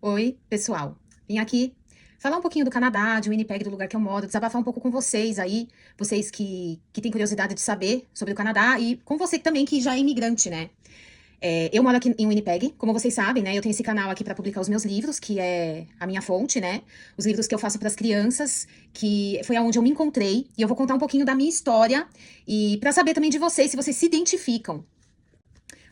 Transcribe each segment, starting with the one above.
Oi, pessoal. Vim aqui falar um pouquinho do Canadá, de Winnipeg, do lugar que eu moro, desabafar um pouco com vocês aí, vocês que têm curiosidade de saber sobre o Canadá e com você também que já é imigrante, né? Eu moro aqui em Winnipeg, como vocês sabem, né? Eu tenho esse canal aqui para publicar os meus livros, que é a minha fonte, né? Os livros que eu faço para as crianças, que foi aonde eu me encontrei, e eu vou contar um pouquinho da minha história e para saber também de vocês, se vocês se identificam.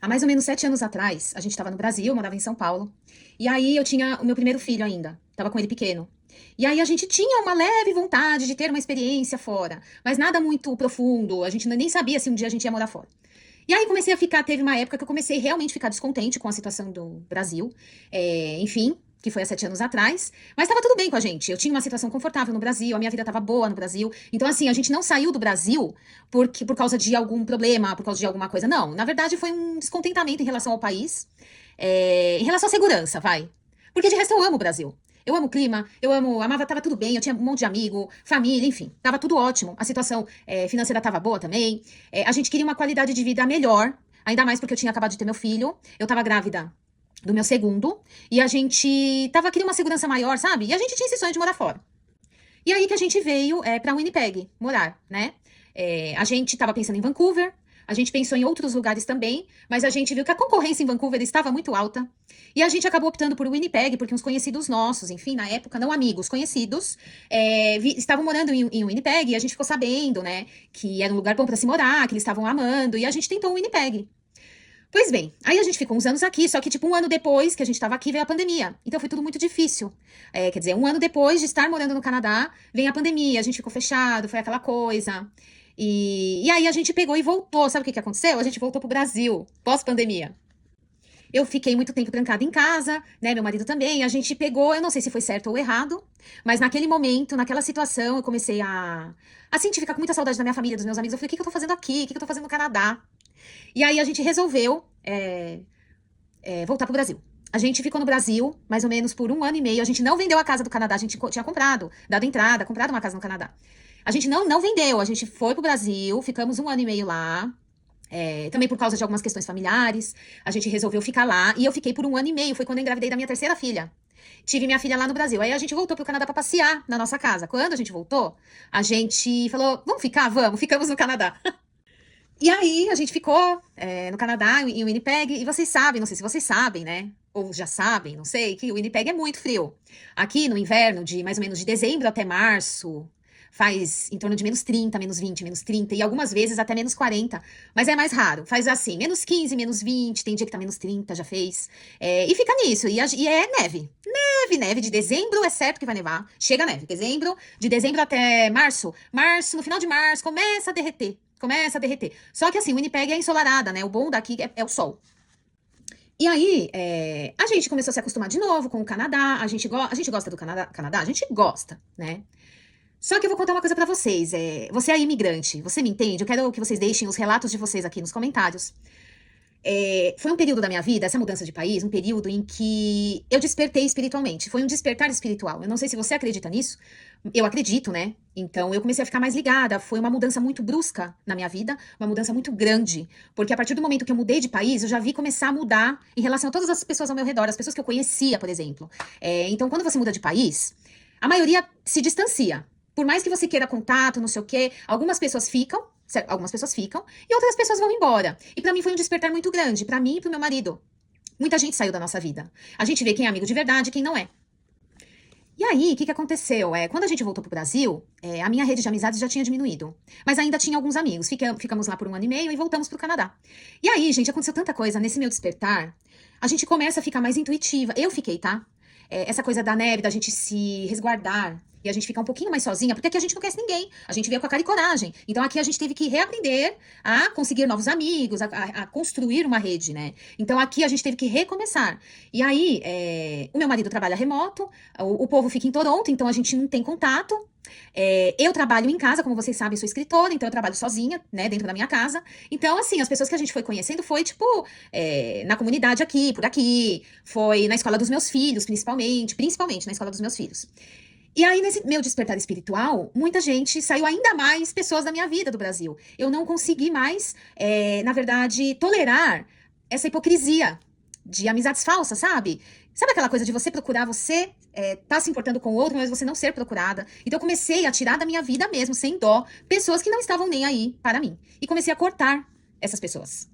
Há mais ou menos 7 anos atrás, a gente estava no Brasil, eu morava em São Paulo. E aí eu tinha o meu primeiro filho ainda, estava com ele pequeno. E aí a gente tinha uma leve vontade de ter uma experiência fora, mas nada muito profundo, a gente nem sabia se um dia a gente ia morar fora. E aí comecei a ficar, teve uma época que eu comecei realmente a ficar descontente com a situação do Brasil. Enfim, que foi há 7 anos atrás. Mas estava tudo bem com a gente. Eu tinha uma situação confortável no Brasil, a minha vida estava boa no Brasil. Então, assim, a gente não saiu do Brasil por causa de algum problema, por causa de alguma coisa. Não, na verdade foi um descontentamento em relação ao país. Em relação à segurança, vai. Porque de resto eu amo o Brasil. Eu amo o clima, amava, tava tudo bem, eu tinha um monte de amigo, família, enfim, tava tudo ótimo. A situação financeira tava boa também. A gente queria uma qualidade de vida melhor, ainda mais porque eu tinha acabado de ter meu filho. Eu tava grávida do meu segundo, e a gente queria uma segurança maior, sabe? E a gente tinha esse sonho de morar fora. E aí que a gente veio pra Winnipeg morar, né? A gente tava pensando em Vancouver, a gente pensou em outros lugares também, mas a gente viu que a concorrência em Vancouver estava muito alta. E a gente acabou optando por Winnipeg, porque uns conhecidos nossos, enfim, na época, não amigos, conhecidos, estavam morando em Winnipeg, e a gente ficou sabendo, né, que era um lugar bom para se morar, que eles estavam amando, e a gente tentou Winnipeg. Pois bem, aí a gente ficou uns anos aqui, só que tipo um ano depois que a gente estava aqui veio a pandemia. Então foi tudo muito difícil. Quer dizer, um ano depois de estar morando no Canadá, vem a pandemia, a gente ficou fechado, foi aquela coisa. E aí a gente pegou e voltou. Sabe o que que aconteceu? A gente voltou pro Brasil, pós-pandemia. Eu fiquei muito tempo trancada em casa, né? Meu marido também. A gente pegou, eu não sei se foi certo ou errado, mas naquele momento, naquela situação, eu comecei a sentir, ficar com muita saudade da minha família, dos meus amigos. Eu falei, o que que eu tô fazendo aqui? O que que eu tô fazendo no Canadá? E aí a gente resolveu voltar pro Brasil. A gente ficou no Brasil mais ou menos por um ano e meio. A gente não vendeu a casa do Canadá, a gente tinha comprado, dado entrada, comprado uma casa no Canadá. A gente não vendeu, a gente foi pro Brasil, ficamos um ano e meio lá. Também por causa de algumas questões familiares, a gente resolveu ficar lá. E eu fiquei por um ano e meio, foi quando eu engravidei da minha terceira filha. Tive minha filha lá no Brasil. Aí a gente voltou pro Canadá pra passear na nossa casa. Quando a gente voltou, a gente falou: vamos ficar? Vamos, ficamos no Canadá. E aí a gente ficou no Canadá, em Winnipeg, e vocês sabem, não sei se vocês sabem, né? Ou já sabem, não sei, que o Winnipeg é muito frio. Aqui no inverno, de mais ou menos de dezembro até março, faz em torno de -30, -20, -30, e algumas vezes até -40, mas é mais raro. Faz assim, -15, -20, tem dia que tá -30, já fez. E fica nisso, e é neve. Neve, de dezembro é certo que vai nevar, chega a neve. De dezembro até março, no final de março, começa a derreter. Começa a derreter. Só que assim, Winnipeg é ensolarada, né? O bom daqui é o sol. E aí, a gente começou a se acostumar de novo com o Canadá. A gente gosta do Canadá? A gente gosta, né? Só que eu vou contar uma coisa pra vocês. Você é imigrante, você me entende? Eu quero que vocês deixem os relatos de vocês aqui nos comentários. Foi um período da minha vida, essa mudança de país, um período em que eu despertei espiritualmente. Foi um despertar espiritual. Eu não sei se você acredita nisso. Eu acredito, né? Então eu comecei a ficar mais ligada. Foi uma mudança muito brusca na minha vida, uma mudança muito grande. Porque a partir do momento que eu mudei de país, eu já vi começar a mudar em relação a todas as pessoas ao meu redor, as pessoas que eu conhecia, por exemplo. Então, quando você muda de país, a maioria se distancia. Por mais que você queira contato, não sei o quê, algumas pessoas ficam e outras pessoas vão embora. E pra mim foi um despertar muito grande, pra mim e pro meu marido. Muita gente saiu da nossa vida. A gente vê quem é amigo de verdade e quem não é. E aí, o que que aconteceu? Quando a gente voltou pro Brasil, a minha rede de amizades já tinha diminuído. Mas ainda tinha alguns amigos. Ficamos lá por um ano e meio e voltamos pro Canadá. E aí, gente, aconteceu tanta coisa nesse meu despertar. A gente começa a ficar mais intuitiva. Eu fiquei, tá? Essa coisa da neve, da gente se resguardar e a gente ficar um pouquinho mais sozinha, porque aqui a gente não conhece ninguém. A gente veio com a cara e coragem. Então aqui a gente teve que reaprender a conseguir novos amigos, a construir uma rede, né? Então aqui a gente teve que recomeçar. E aí, o meu marido trabalha remoto, o povo fica em Toronto, então a gente não tem contato. Eu trabalho em casa, como vocês sabem, sou escritora, então eu trabalho sozinha, né, dentro da minha casa. Então, assim, as pessoas que a gente foi conhecendo foi, tipo, na comunidade aqui, por aqui, foi na escola dos meus filhos, principalmente na escola dos meus filhos. E aí, nesse meu despertar espiritual, muita gente saiu, ainda mais pessoas da minha vida do Brasil. Eu não consegui mais, na verdade, tolerar essa hipocrisia de amizades falsas, sabe? Sabe aquela coisa de você procurar, você tá se importando com o outro, mas você não ser procurada? Então eu comecei a tirar da minha vida mesmo, sem dó, pessoas que não estavam nem aí para mim. E comecei a cortar essas pessoas.